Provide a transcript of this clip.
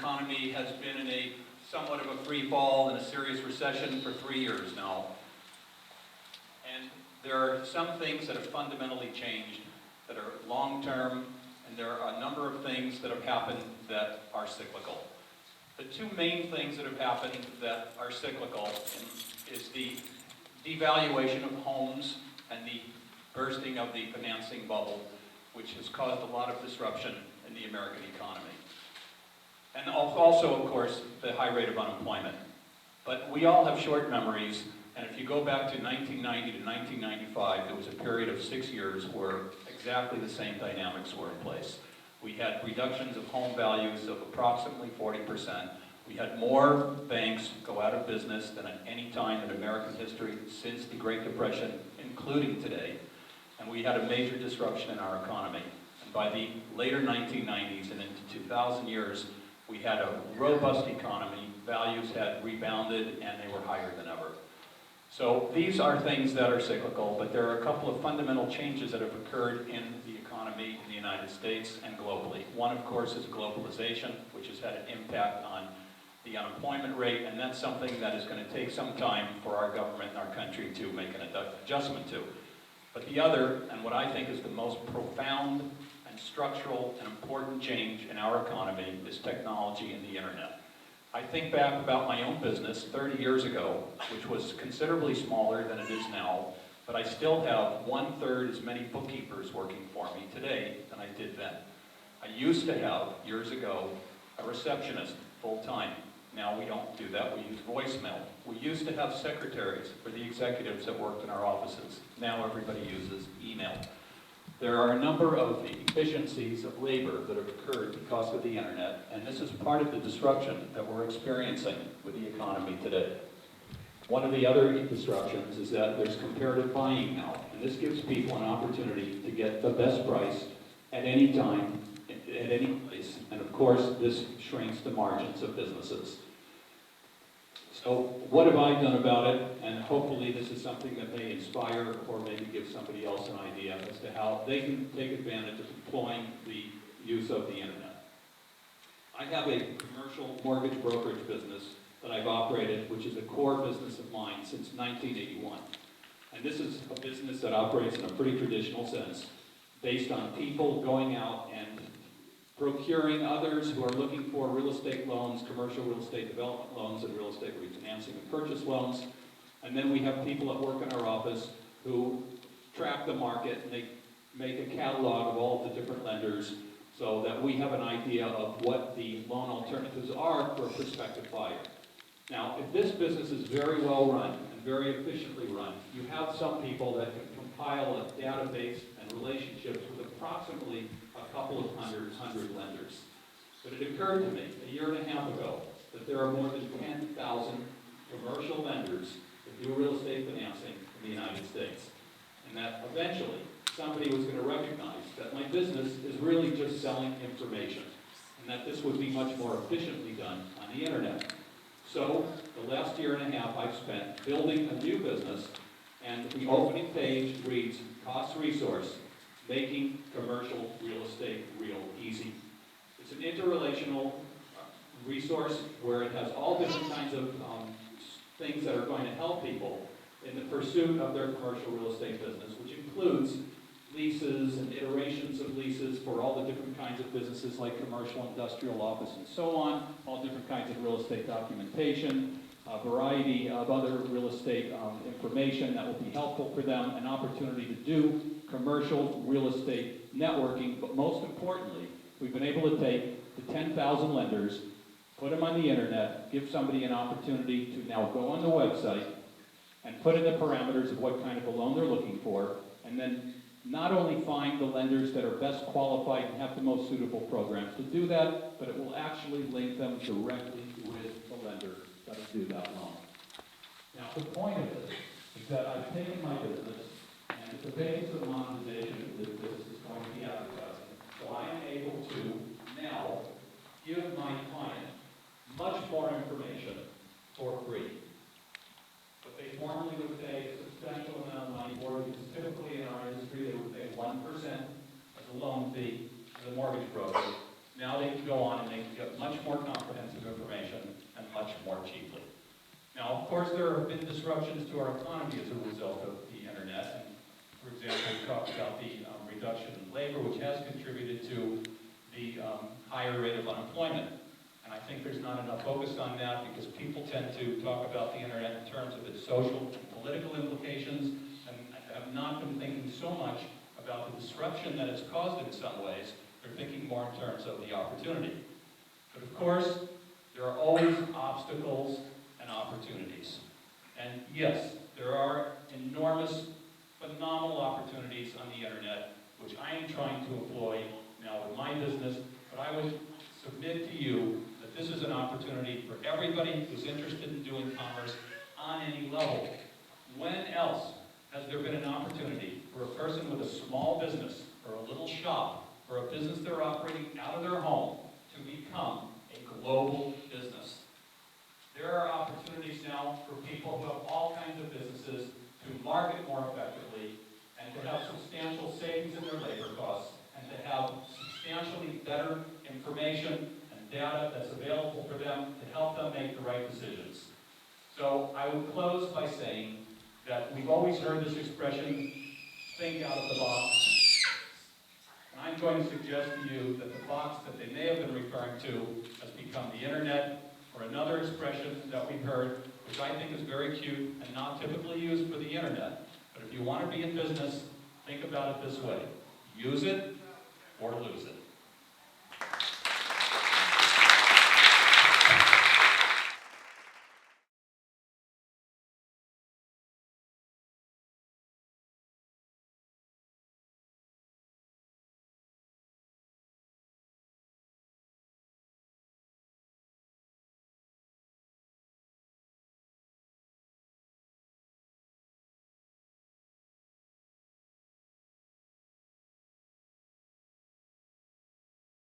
economy has been in a somewhat of a free fall and a serious recession for 3 years now. And there are some things that have fundamentally changed that are long-term, and there are a number of things that have happened that are cyclical. The two main things that have happened that are cyclical is the devaluation of homes and the bursting of the financing bubble, which has caused a lot of disruption in the American economy. And also, of course, the high rate of unemployment. But we all have short memories, and if you go back to 1990 to 1995, there was a period of 6 years where exactly the same dynamics were in place. We had reductions of home values of approximately 40%. We had more banks go out of business than at any time in American history since the Great Depression, including today. And we had a major disruption in our economy. And by the later 1990s and into 2000 years, we had a robust economy, values had rebounded, and they were higher than ever. So these are things that are cyclical, but there are a couple of fundamental changes that have occurred in the economy in the United States and globally. One, of course, is globalization, which has had an impact on the unemployment rate, and that's something that is going to take some time for our government and our country to make an adjustment to. But the other, and what I think is the most profound and structural and important change in our economy, is technology and the internet. I think back about my own business 30 years ago, which was considerably smaller than it is now, but I still have 1/3 as many bookkeepers working for me today than I did then. I used to have, years ago, a receptionist full-time. Now we don't do that, we use voicemail. We used to have secretaries for the executives that worked in our offices. Now everybody uses email. There are a number of efficiencies of labor that have occurred because of the internet, and this is part of the disruption that we're experiencing with the economy today. One of the other disruptions is that there's comparative buying now, and this gives people an opportunity to get the best price at any time, at any place, and of course this shrinks the margins of businesses. So what have I done about it? And hopefully this is something that may inspire or maybe give somebody else an idea as to how they can take advantage of employing the use of the internet. I have a commercial mortgage brokerage business that I've operated, which is a core business of mine since 1981. And this is a business that operates in a pretty traditional sense, based on people going out and procuring others who are looking for real estate loans, commercial real estate development loans, and real estate refinancing and purchase loans. And then we have people that work in our office who track the market, and they make a catalog of all of the different lenders so that we have an idea of what the loan alternatives are for a prospective buyer. Now, if this business is very well run and very efficiently run, you have some people that can compile a database and relationships with approximately a couple of hundred lenders. But it occurred to me a year and a half ago that there are more than 10,000 commercial lenders that do real estate financing in the United States. And that eventually somebody was going to recognize that my business is really just selling information, and that this would be much more efficiently done on the internet. So the last year and a half I've spent building a new business, and the opening page reads, Koss Resource, making commercial real estate real easy. It's an interrelational resource where it has all different kinds of things that are going to help people in the pursuit of their commercial real estate business, which includes leases and iterations of leases for all the different kinds of businesses like commercial, industrial, office, and so on, all different kinds of real estate documentation, a variety of other real estate information that will be helpful for them, an opportunity to do commercial real estate networking, but most importantly, we've been able to take the 10,000 lenders, put them on the internet, give somebody an opportunity to now go on the website and put in the parameters of what kind of a loan they're looking for, and then not only find the lenders that are best qualified and have the most suitable programs to do that, but it will actually link them directly with the lender that will do that loan. Now, the point of this is that I've taken my business, and the basis of monetization of this business is going to be advertising. So I am able to now give my client much more information for free. But they formerly would pay a substantial amount of money for it, because typically in our industry they would pay 1% as a loan fee to the mortgage broker. Now they can go on and they can get much more comprehensive much more cheaply. Now, of course, there have been disruptions to our economy as a result of the internet. And for example, we talked about the reduction in labor, which has contributed to the higher rate of unemployment. And I think there's not enough focus on that because people tend to talk about the internet in terms of its social and political implications, and have not been thinking so much about the disruption that it's caused in some ways. They're thinking more in terms of the opportunity. But of course, there are always obstacles and opportunities. And yes, there are enormous, phenomenal opportunities on the internet, which I am trying to employ now with my business, but I would submit to you that this is an opportunity for everybody who's interested in doing commerce on any level. When else has there been an opportunity for a person with a small business, or a little shop, or a business they're operating out of their home to become a global business? There are opportunities now for people who have all kinds of businesses to market more effectively and to have substantial savings in their labor costs and to have substantially better information and data that's available for them to help them make the right decisions. So I would close by saying that we've always heard this expression, think out of the box. And I'm going to suggest to you that the box that they may have been referring to has become the internet, or another expression that we've heard, which I think is very cute and not typically used for the internet. But if you want to be in business, think about it this way. Use it or lose it.